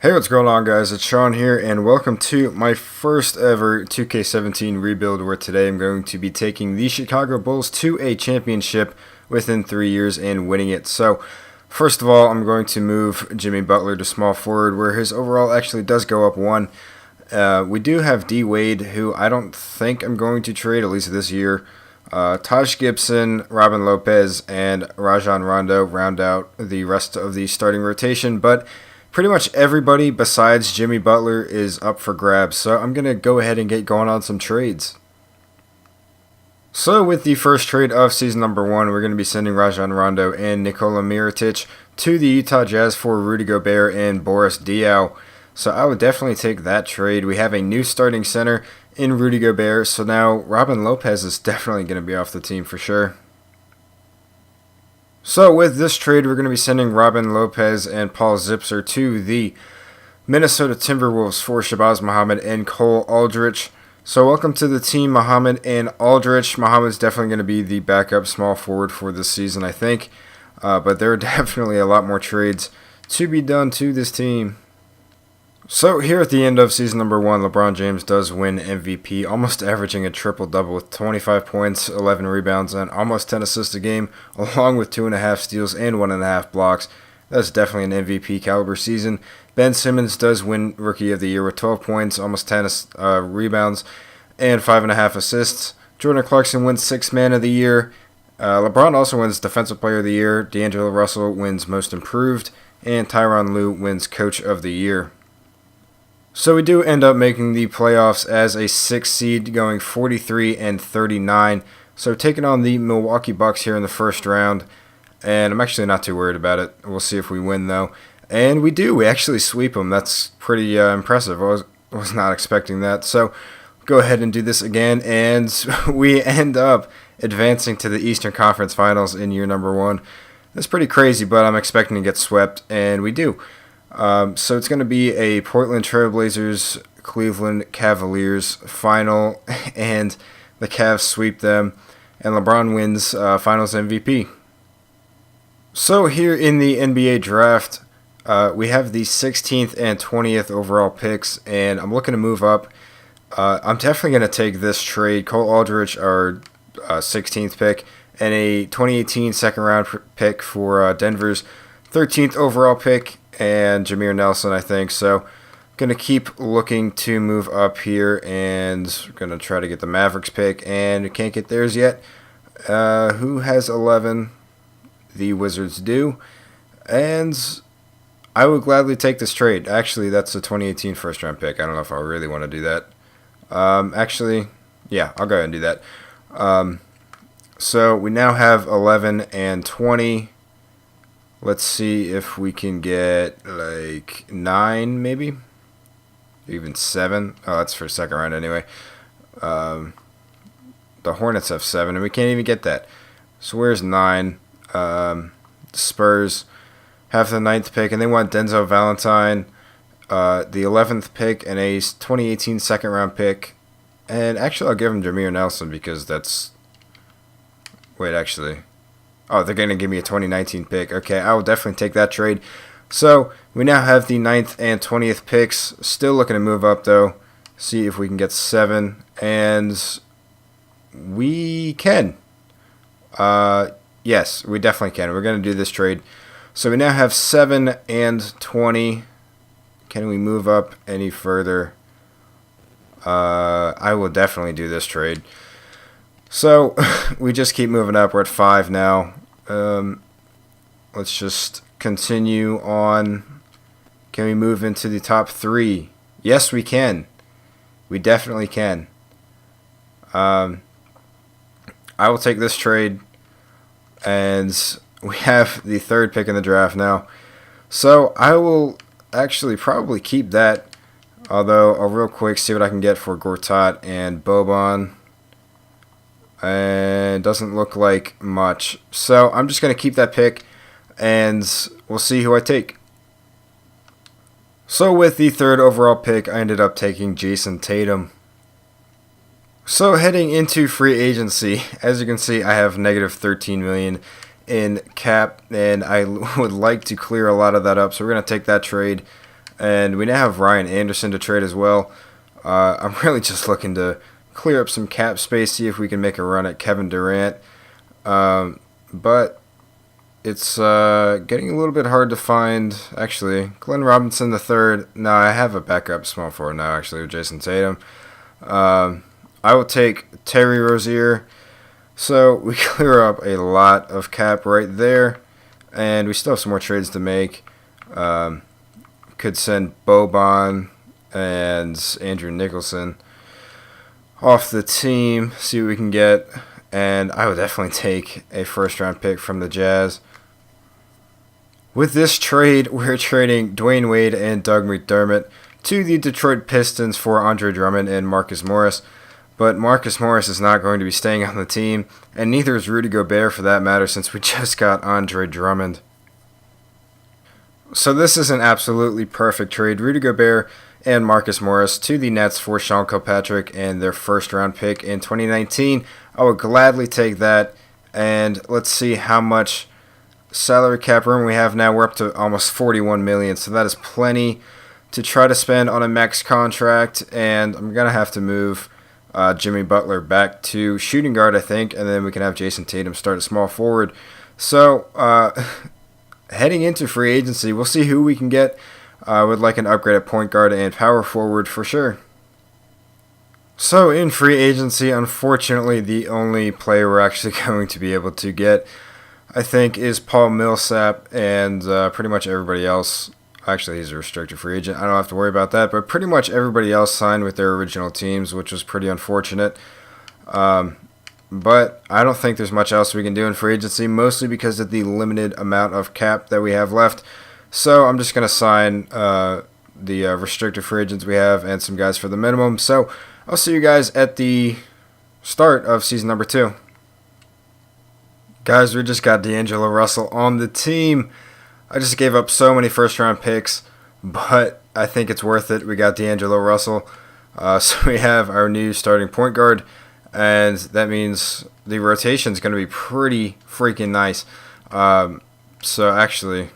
Hey, what's going on, guys? It's Sean here, and welcome to my first ever 2K17 rebuild, where today I'm going to be taking the Chicago Bulls to a championship within 3 years and winning it. So, first of all, I'm going to move Jimmy Butler to small forward, where his overall actually does go up one. We do have D Wade, who I don't think I'm going to trade, at least this year. Taj Gibson, Robin Lopez, and Rajon Rondo round out the rest of the starting rotation, but pretty much everybody besides Jimmy Butler is up for grabs, so I'm going to go ahead and get going on some trades. So with the first trade of season number 1, we're going to be sending Rajon Rondo and Nikola Mirotic to the Utah Jazz for Rudy Gobert and Boris Diaw. So I would definitely take that trade. We have a new starting center in Rudy Gobert, so now Robin Lopez is definitely going to be off the team for sure. So with this trade, we're going to be sending Robin Lopez and Paul Zipser to the Minnesota Timberwolves for Shabazz Muhammad and Cole Aldrich. So welcome to the team, Muhammad and Aldrich. Muhammad's definitely going to be the backup small forward for this season, I think. But there are definitely a lot more trades to be done to this team. So here at the end of season number 1, LeBron James does win MVP, almost averaging a triple-double with 25 points, 11 rebounds, and almost 10 assists a game, along with 2.5 steals and 1.5 blocks. That's definitely an MVP caliber season. Ben Simmons does win Rookie of the Year with 12 points, almost 10 rebounds, and 5.5 assists. Jordan Clarkson wins Sixth Man of the Year. LeBron also wins Defensive Player of the Year. D'Angelo Russell wins Most Improved, and Tyronn Lue wins Coach of the Year. So we do end up making the playoffs as a 6th seed, going 43-39. So taking on the Milwaukee Bucks here in the first round, and I'm actually not too worried about it. We'll see if we win though, and we do. We actually sweep them. That's pretty impressive. I was not expecting that. So go ahead and do this again, and we end up advancing to the Eastern Conference Finals in year number 1. That's pretty crazy, but I'm expecting to get swept, and we do. So it's going to be a Portland Trailblazers, Cleveland Cavaliers final, and the Cavs sweep them, and LeBron wins Finals MVP. So here in the NBA draft, we have the 16th and 20th overall picks, and I'm looking to move up. I'm definitely going to take this trade. Cole Aldrich, our 16th pick, and a 2018 second round pick for Denver's 13th overall pick, and Jameer Nelson, I think. So going to keep looking to move up here, and going to try to get the Mavericks pick, and can't get theirs yet. Who has 11? The Wizards do. And I would gladly take this trade. Actually, that's the 2018 first round pick. I don't know if I really want to do that. Actually, yeah, I'll go ahead and do that. So we now have 11 and 20. Let's see if we can get like 9 maybe. Even 7. Oh, that's for second round anyway. The Hornets have 7 and we can't even get that. So where's 9? The Spurs have the 9th pick and they want Denzel Valentine, the 11th pick, and a 2018 second round pick. And actually I'll give them Jameer Nelson because that's... Wait, actually... Oh, they're going to give me a 2019 pick. Okay, I will definitely take that trade. So, we now have the 9th and 20th picks. Still looking to move up, though. See if we can get 7. And we can. Yes, we definitely can. We're going to do this trade. So, we now have 7 and 20. Can we move up any further? I will definitely do this trade. So, we just keep moving up. We're at 5 now. Let's just continue on. Can we move into the top 3? Yes, we can. We definitely can. I will take this trade. And we have the 3rd pick in the draft now. So, I will actually probably keep that. Although, I'll real quick see what I can get for Gortat and Boban. And doesn't look like much. So I'm just going to keep that pick, and we'll see who I take. So with the 3rd overall pick, I ended up taking Jason Tatum. So heading into free agency, as you can see, I have negative $13 million in cap, and I would like to clear a lot of that up. So we're going to take that trade, And we now have Ryan Anderson to trade as well. I'm really just looking to clear up some cap space, see if we can make a run at Kevin Durant. But it's getting a little bit hard to find. Actually, Glenn Robinson III. No, I have a backup small forward now, actually, with Jason Tatum. I will take Terry Rozier. So we clear up a lot of cap right there. And we still have some more trades to make. Could send Boban and Andrew Nicholson off the team, see what we can get. And I would definitely take a first-round pick from the Jazz. With this trade, we're trading Dwayne Wade and Doug McDermott to the Detroit Pistons for Andre Drummond and Marcus Morris. But Marcus Morris is not going to be staying on the team, and neither is Rudy Gobert for that matter, since we just got Andre Drummond. So this is an absolutely perfect trade. Rudy Gobert and Marcus Morris to the Nets for Sean Kilpatrick and their first-round pick in 2019. I would gladly take that. And let's see how much salary cap room we have now. We're up to almost $41 million, so that is plenty to try to spend on a max contract. And I'm going to have to move Jimmy Butler back to shooting guard, I think, and then we can have Jason Tatum start at small forward. So heading into free agency, we'll see who we can get. Would like an upgrade at point guard and power forward for sure. So in free agency, unfortunately, the only player we're actually going to be able to get, I think, is Paul Millsap, and pretty much everybody else. Actually, he's a restricted free agent. I don't have to worry about that, but pretty much everybody else signed with their original teams, which was pretty unfortunate. But I don't think there's much else we can do in free agency, mostly because of the limited amount of cap that we have left. So I'm just going to sign the restricted free agents we have and some guys for the minimum. So I'll see you guys at the start of season number 2. Guys, we just got D'Angelo Russell on the team. I just gave up so many first-round picks, but I think it's worth it. We got D'Angelo Russell. So we have our new starting point guard, and that means the rotation is going to be pretty freaking nice. So actually,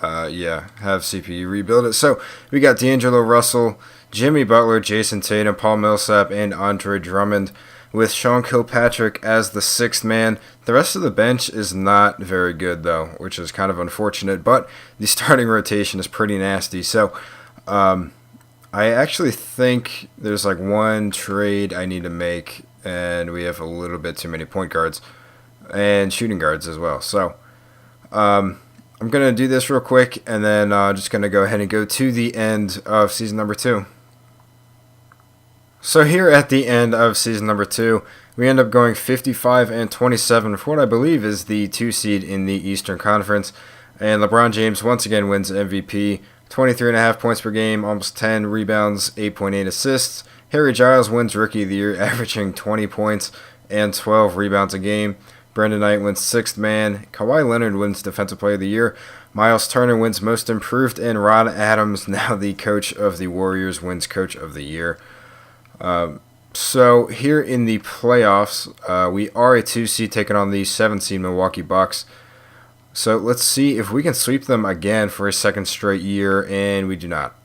have CPU rebuild it. So we got D'Angelo Russell, Jimmy Butler, Jason Tatum, Paul Millsap, and Andre Drummond, with Sean Kilpatrick as the 6th man. The rest of the bench is not very good, though, which is kind of unfortunate, but the starting rotation is pretty nasty. So I actually think there's like one trade I need to make, and we have a little bit too many point guards and shooting guards as well. So I'm going to do this real quick, and then just going to go ahead and go to the end of season number 2. So here at the end of season number 2, we end up going 55-27 for what I believe is the 2 seed in the Eastern Conference. And LeBron James once again wins MVP, 23.5 points per game, almost 10 rebounds, 8.8 assists. Harry Giles wins Rookie of the Year, averaging 20 points and 12 rebounds a game. Brandon Knight wins 6th man. Kawhi Leonard wins Defensive Player of the Year. Miles Turner wins Most Improved. And Ron Adams, now the coach of the Warriors, wins Coach of the Year. So here in the playoffs, we are a 2 seed taking on the 7 seed Milwaukee Bucks. So let's see if we can sweep them again for a second straight year, and we do not.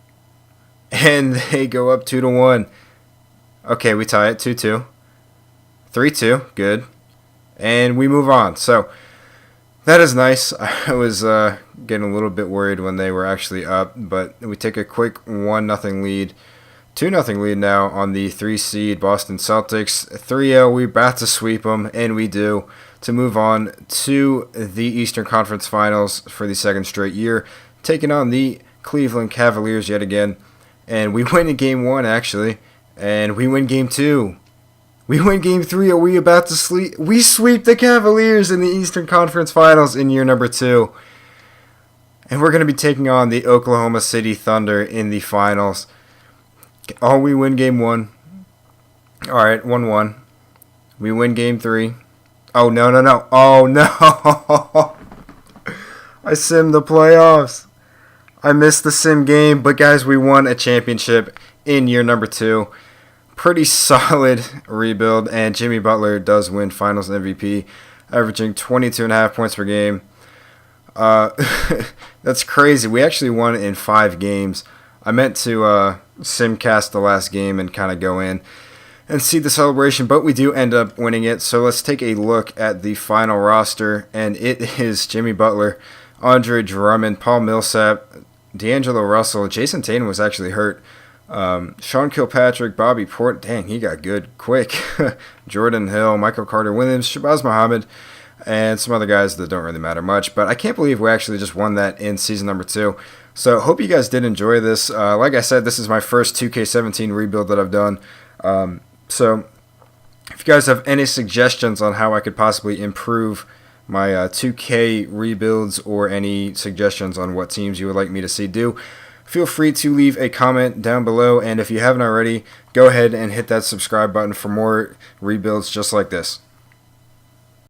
And they go up 2-1. Okay, we tie it 2-2. 3-2, good. And we move on. So that is nice. I was getting a little bit worried when they were actually up, but we take a quick 1-0 lead. 2-0 lead now on the 3 seed Boston Celtics. 3-0, we're about to sweep them, and we do, to move on to the Eastern Conference Finals for the second straight year, taking on the Cleveland Cavaliers yet again. And we win in Game 1, actually, and we win Game 2. We win Game 3. Are we about to sleep? We sweep the Cavaliers in the Eastern Conference Finals in year number 2. And we're going to be taking on the Oklahoma City Thunder in the finals. Oh, we win Game 1. All right, 1-1. We win Game 3. Oh, no. Oh, no. I simmed the playoffs. I missed the sim game, but guys, we won a championship in year number 2. Pretty solid rebuild, and Jimmy Butler does win Finals MVP, averaging 22.5 points per game. Uh, that's crazy. We actually won in 5 games. I meant to simcast the last game and kind of go in and see the celebration, but we do end up winning it. So let's take a look at the final roster, and it is Jimmy Butler, Andre Drummond, Paul Millsap, D'Angelo Russell. Jason Tatum was actually hurt. Sean Kilpatrick, Bobby Port, dang, he got good quick. Jordan Hill, Michael Carter-Williams, Shabazz Muhammad, and some other guys that don't really matter much. But I can't believe we actually just won that in season number 2. So hope you guys did enjoy this. Like I said, this is my first 2K17 rebuild that I've done. So if you guys have any suggestions on how I could possibly improve my 2K rebuilds, or any suggestions on what teams you would like me to see do, feel free to leave a comment down below. And if you haven't already, go ahead and hit that subscribe button for more rebuilds just like this.